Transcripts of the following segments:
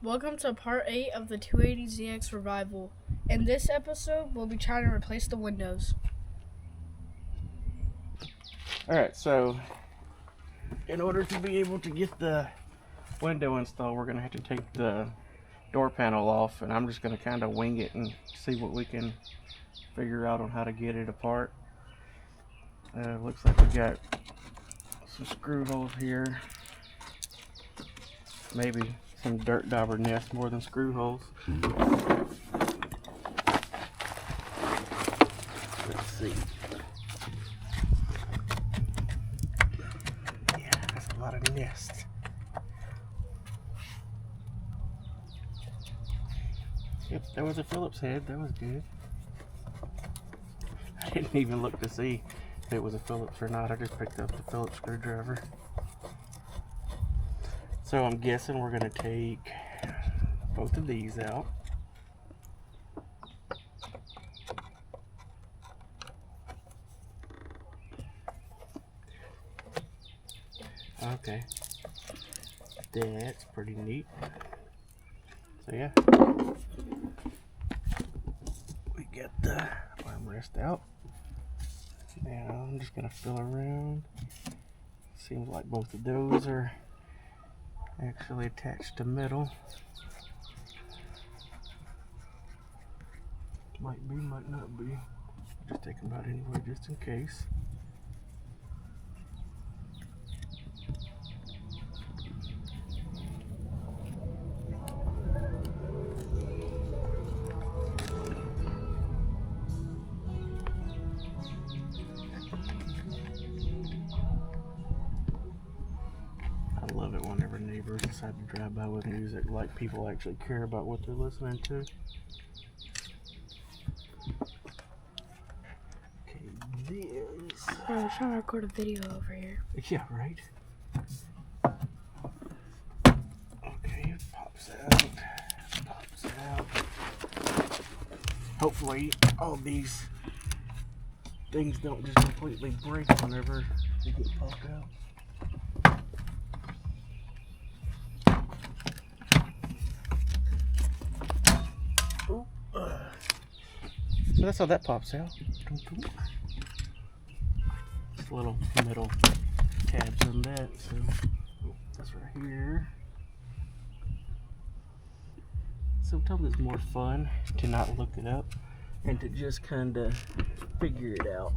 Welcome to part 8 of the 280ZX revival. In this episode, we'll be trying to replace the windows. Alright, so in order to be able to get the window installed, we're going to have to take the door panel off, and I'm just going to kind of wing it and see what we can figure out on how to get it apart. Looks like we got some screw holes here, maybe some dirt dauber nest more than screw holes. Let's see. Yeah, that's a lot of nests. Yep, there was a Phillips head. That was good. I didn't even look to see if it was a Phillips or not. I just picked up the Phillips screwdriver. So I'm guessing we're going to take both of these out. Okay. That's pretty neat. So yeah. We got the armrest out. Now I'm just going to fill around. Seems like both of those are actually attached to metal. Might be, might not be. Just take them out anyway, just in case. I love it whenever neighbors decide to drive by with music, like people actually care about what they're listening to. Okay, this. I was trying to record a video over here. Yeah, right. Okay, pops out. Pops out. Hopefully, all these things don't just completely break whenever they get popped out. So that's how that pops out. Just little metal tabs on that. So that's right here. Sometimes it's more fun to not look it up and to just kind of figure it out.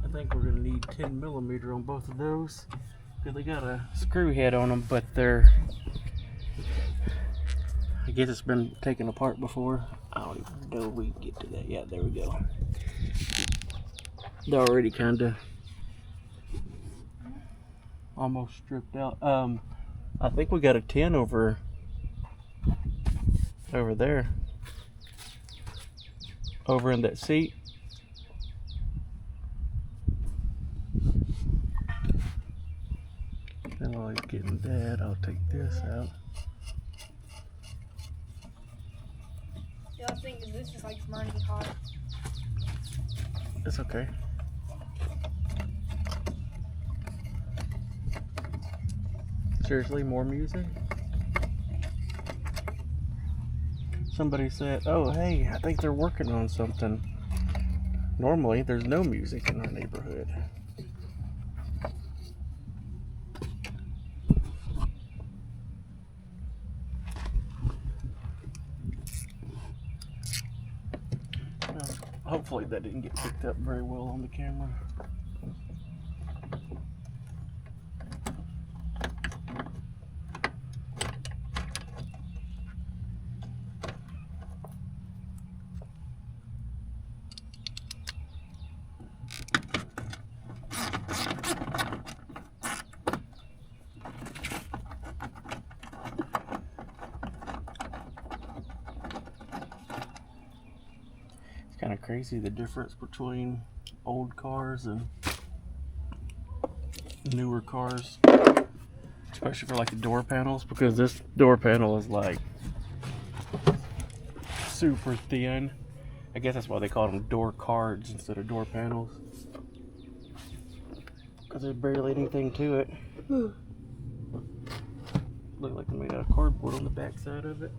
I think we're going to need 10mm on both of those because they got a screw head on them, but they're, I guess it's been taken apart before. I don't even know if we can get to that. Yeah, there we go. They're already kind of almost stripped out. I think we got a 10 over there, over in that seat. Then while he's getting that, I'll take this out. The other thing is this is like burning hot. It's okay. Seriously, more music? Somebody said, oh hey, I think they're working on something. Normally, there's no music in our neighborhood. Hopefully that didn't get picked up very well on the camera. It's kind of crazy the difference between old cars and newer cars, especially for like the door panels, because this door panel is like super thin. I guess that's why they call them door cards instead of door panels, because there's barely anything to it. cardboard on the back side of it.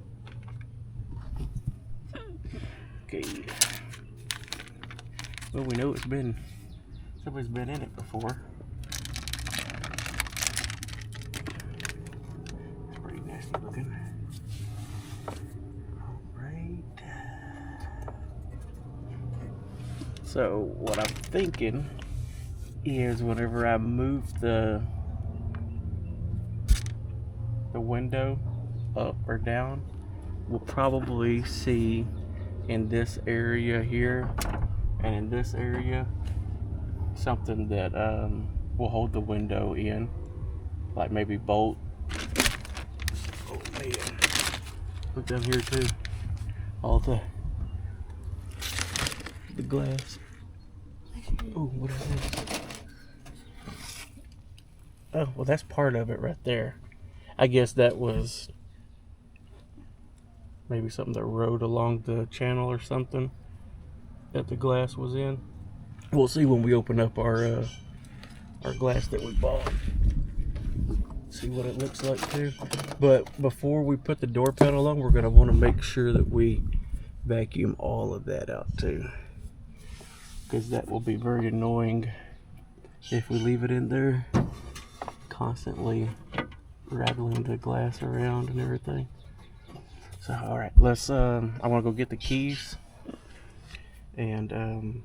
Okay. Well, we know somebody's been in it before. It's pretty nasty looking. Alright. So, what I'm thinking is whenever I move the window up or down, we'll probably see in this area here and in this area something that will hold the window in, like maybe bolt. Oh man, look down here too, all the glass. Oh, what is this? Oh, well, that's part of it right there. I guess that was maybe something that rode along the channel or something that the glass was in. We'll see when we open up our glass that we bought. See what it looks like too. But before we put the door panel on, we're going to want to make sure that we vacuum all of that out too, because that will be very annoying if we leave it in there, constantly rattling the glass around and everything. So, all right, let's. I want to go get the keys, and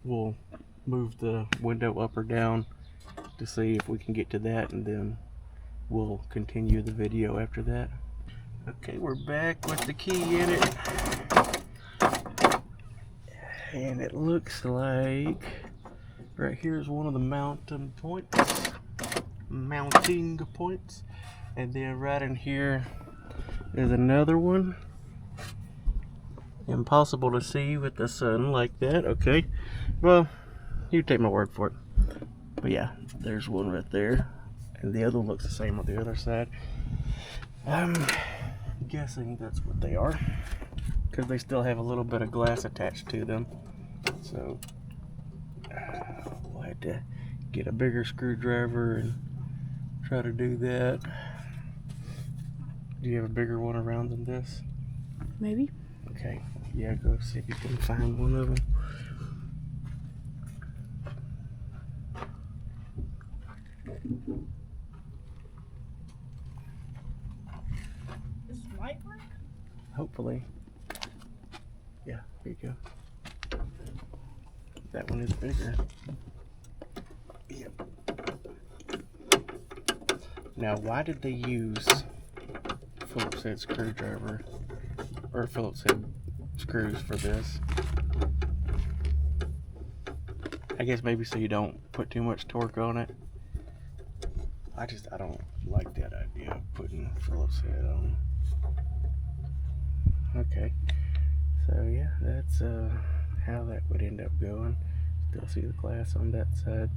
we'll move the window up or down to see if we can get to that, and then we'll continue the video after that. Okay, we're back with the key in it, and it looks like right here is one of the mounting points, and then right in here is another one. Impossible to see with the sun like that. Okay, well, you take my word for it. But yeah, there's one right there, and the other one looks the same on the other side. I'm guessing that's what they are, because they still have a little bit of glass attached to them. So we'll have to get a bigger screwdriver and try to do that. Do you have a bigger one around than this? Maybe. Okay, yeah, go see if you can find one of them. This might work? Hopefully. Yeah, here you go. That one is bigger. Yep. Now, why did they use Phillips head screwdriver or Phillips head screws for this? I guess maybe so you don't put too much torque on it. I don't like that idea of putting Phillips head on. Okay, so yeah, that's how that would end up going. Still see the glass on that side.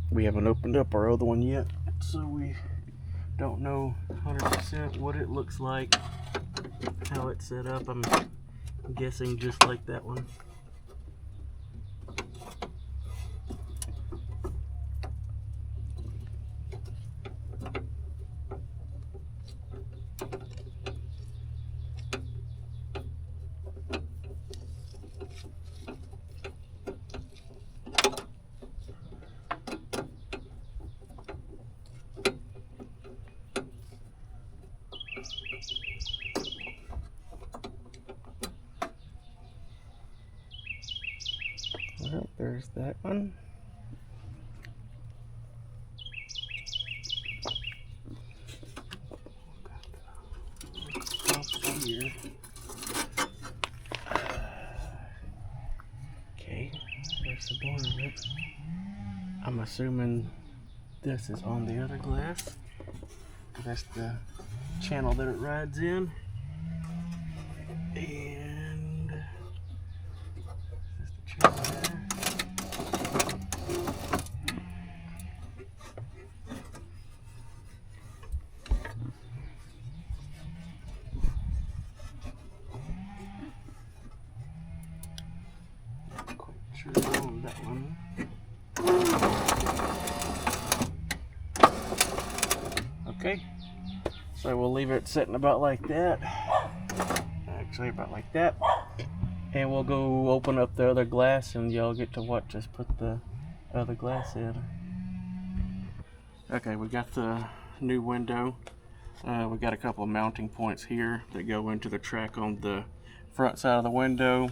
We haven't opened up our other one yet, so we don't know 100% what it looks like, how it's set up. I'm guessing just like that one. Well, there's that one. Here. Okay, there's the bottom of it. I'm assuming this is on the other glass. That's the channel that it rides in. And that's the channel there. Quite sure on that one. Okay, So we'll leave it sitting about like that. Actually, about like that. And we'll go open up the other glass and y'all get to watch us put the other glass in. Okay, we got the new window. We got a couple of mounting points here that go into the track on the front side of the window.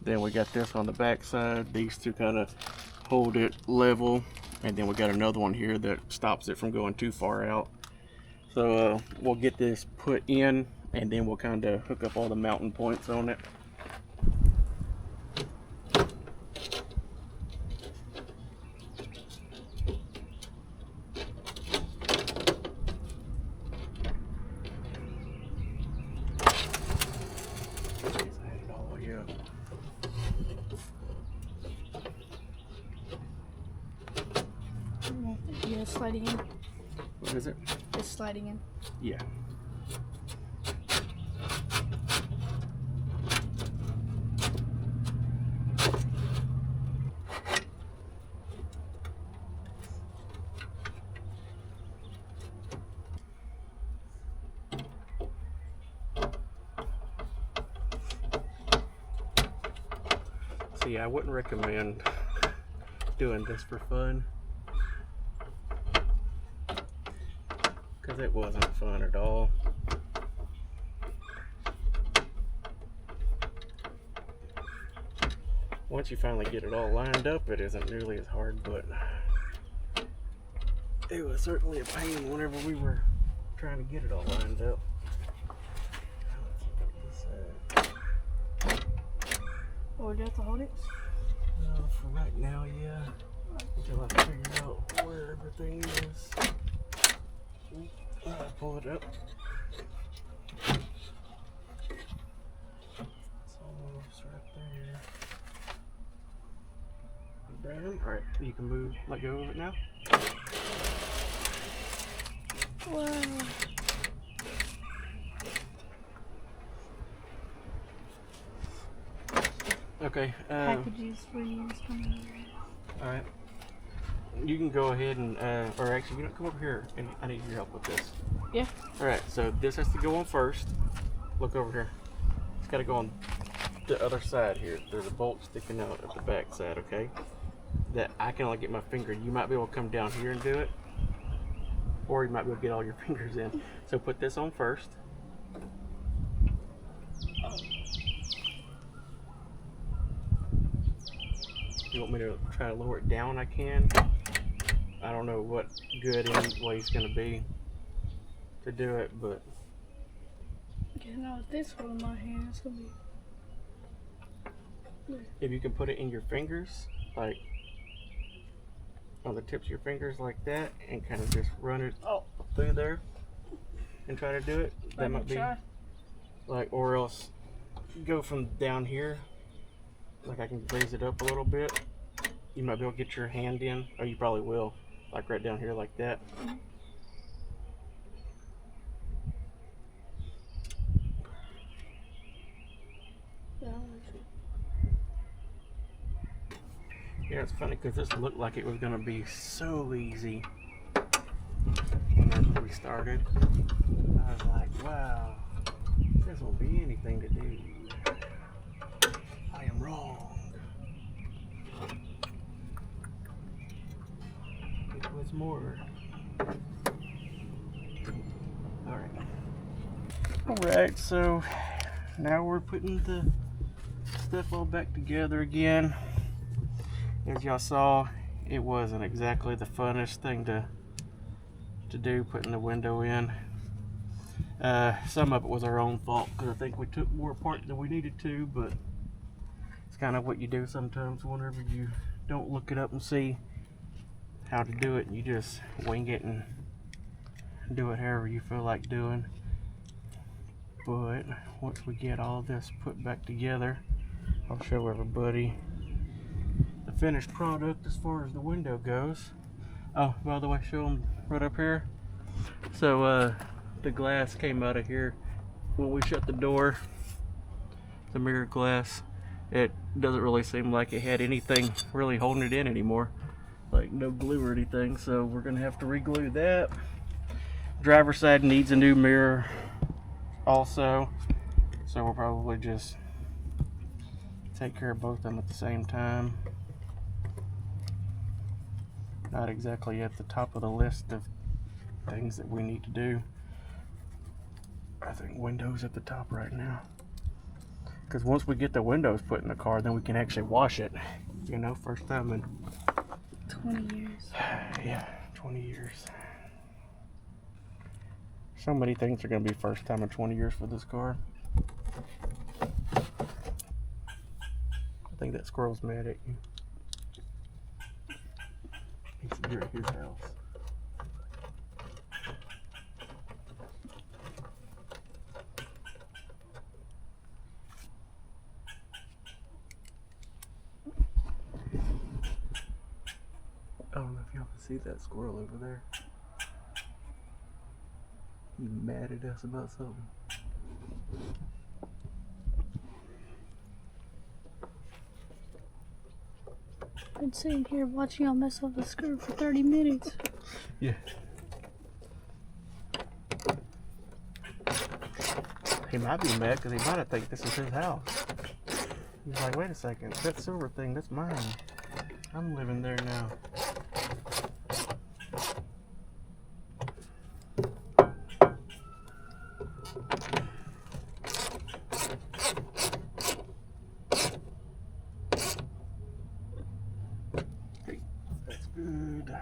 Then we got this on the back side. These two kind of hold it level. And then we got another one here that stops it from going too far out. So we'll get this put in and then we'll kind of hook up all the mounting points on it. Yeah, sliding in. What is it? It's sliding in. Yeah. See, I wouldn't recommend doing this for fun. Because it wasn't fun at all. Once you finally get it all lined up, it isn't nearly as hard, but it was certainly a pain whenever we were trying to get it all lined up. Oh, do you have to hold it? For right now, yeah. Until I figure out where everything is. Pull it up. It's almost right there. Bam. Alright, you can move, let go of it now. Wow. Okay. Packages for you. Alright. You can go ahead and, or actually, you don't come over here, and I need your help with this. Yeah. Alright, so this has to go on first. Look over here. It's got to go on the other side here. There's a bolt sticking out at the back side, okay? That I can only get my finger. You might be able to come down here and do it. Or you might be able to get all your fingers in. So put this on first. If you want me to try to lower it down, I can. I don't know what good any way it's going to be to do it, but Okay, now with this one in my hand, it's gonna be. if you can put it in your fingers, like on the tips of your fingers like that, and kind of just run it through there and try to do it, that might be like, or else go from down here, like I can raise it up a little bit. You might be able to get your hand in, or you probably will, like right down here like that. Yeah, it's funny because this looked like it was going to be so easy whenever we started. I was like, wow, this won't be anything to do. I am wrong. It was more. Alright, so now we're putting the stuff all back together again. As y'all saw, it wasn't exactly the funnest thing to do, putting the window in. Some of it was our own fault because I think we took more apart than we needed to, but it's kind of what you do sometimes whenever you don't look it up and see how to do it, and you just wing it and do it however you feel like doing. But once we get all this put back together, I'll show everybody the finished product as far as the window goes. Oh, by the way, show them right up here. So the glass came out of here when we shut the door, the mirror glass. It doesn't really seem like it had anything really holding it in anymore, like no glue or anything, so we're gonna have to re-glue that. Driver's side needs a new mirror also, so we'll probably just take care of both of them at the same time. Not exactly at the top of the list of things that we need to do. I think windows at the top right now, because once we get the windows put in the car, then we can actually wash it, you know, first time in 20 years. yeah, 20 years. So many things are going to be first time in 20 years for this car. I think that squirrel's mad at you. You're at his house. I don't know if y'all can see that squirrel over there. He's mad at us about something. I'd sitting here watching y'all mess up the skirt for 30 minutes. Yeah. He might be mad because he might have think this is his house. He's like, wait a second, that silver thing, that's mine. I'm living there now. That's good.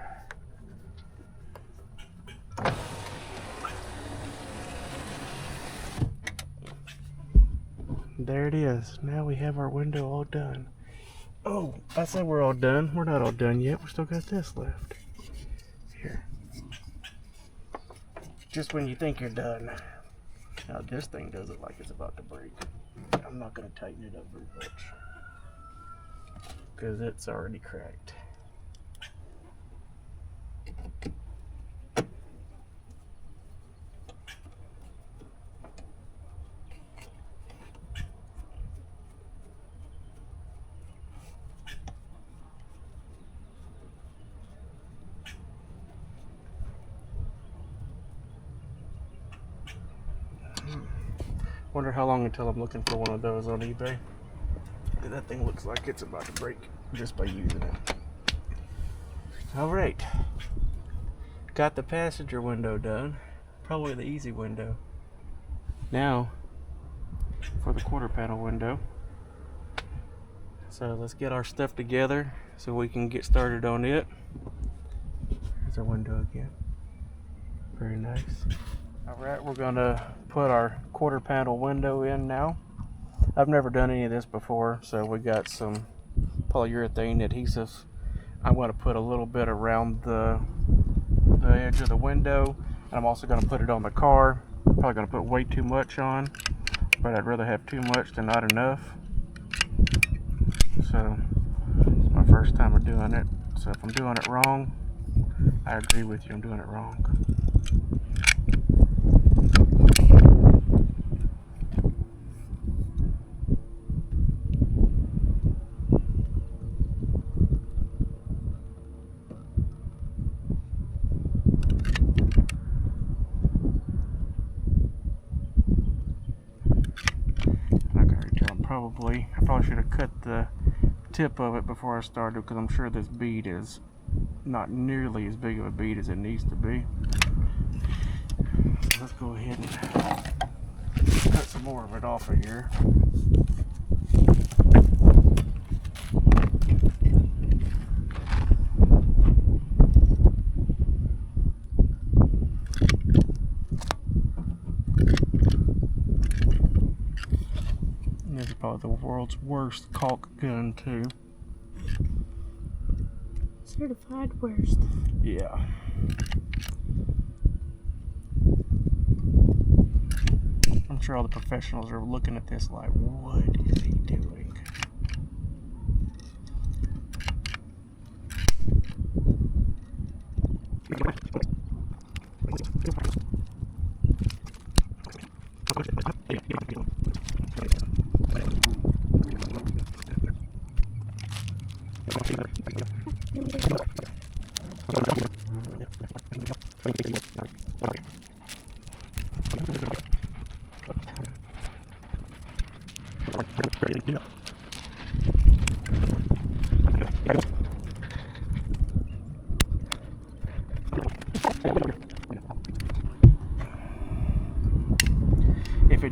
There it is. Now we have our window all done. Oh, I said we're all done. We're not all done yet. We still got this left. Here. Just when you think you're done. Now this thing does it like it's about to break. I'm not going to tighten it up very much, because it's already cracked. Wonder how long until I'm looking for one of those on eBay. That thing looks like it's about to break just by using it. Alright. Got the passenger window done. Probably the easy window. Now, for the quarter panel window. So let's get our stuff together so we can get started on it. There's our window again. Very nice. Alright, we're going to put our quarter panel window in now. I've never done any of this before, so we got some polyurethane adhesive. I'm going to put a little bit around the edge of the window. And I'm also going to put it on the car. Probably going to put way too much on, but I'd rather have too much than not enough. So, it's my first time of doing it. So if I'm doing it wrong, I agree with you, I'm doing it wrong. I probably should have cut the tip of it before I started, because I'm sure this bead is not nearly as big of a bead as it needs to be. So let's go ahead and cut some more of it off of here. This is probably the world's worst caulk gun too. Certified worst. Yeah. I'm sure all the professionals are looking at this like, what is he doing?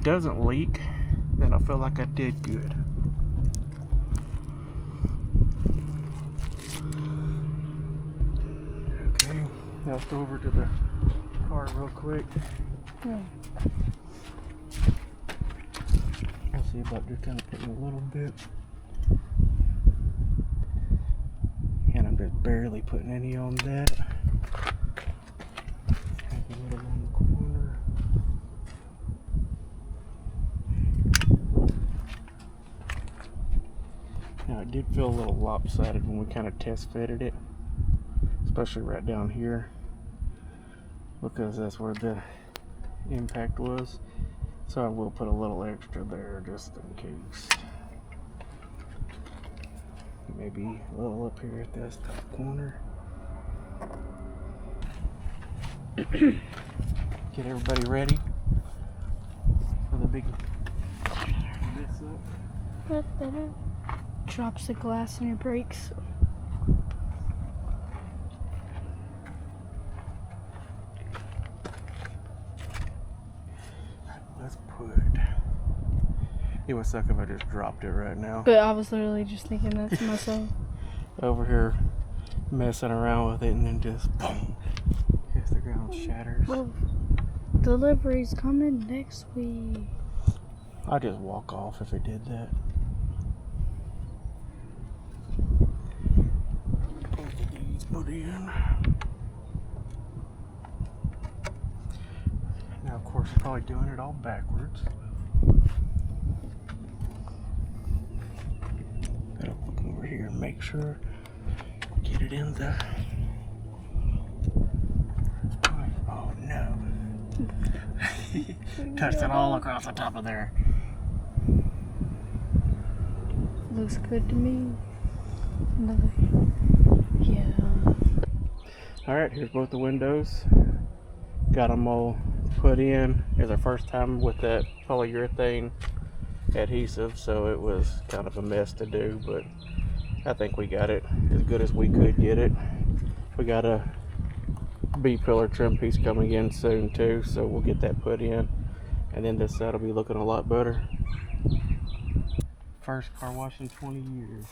doesn't leak, then I feel like I did good. Okay, now let's go over to the car real quick. Yeah. I'll see about just kind of putting a little bit. And I'm just barely putting any on that. Have a little on the corner. Now it did feel a little lopsided when we kind of test fitted it, especially right down here, because that's where the impact was. So I will put a little extra there just in case. Maybe a little up here at this top corner. Get everybody ready for the big mess up. Drops the glass in your brakes. Let's put. It would suck if I just dropped it right now. But I was literally just thinking that to myself. Over here messing around with it and then just boom. Hits the ground, shatters. Well, delivery's coming next week. I'd just walk off if it did that. These put in. Now, of course, I'm probably doing it all backwards. Gotta look over here and make sure. Get it in the. Oh no. Touched it all across the top of there. Looks good to me. Another. Yeah. Alright, here's both the windows. Got them all put in. It's our first time with that polyurethane adhesive, so it was kind of a mess to do, but I think we got it as good as we could get it. We got a B-pillar trim piece coming in soon too, so we'll get that put in, and then this side will be looking a lot better. First car wash in 20 years.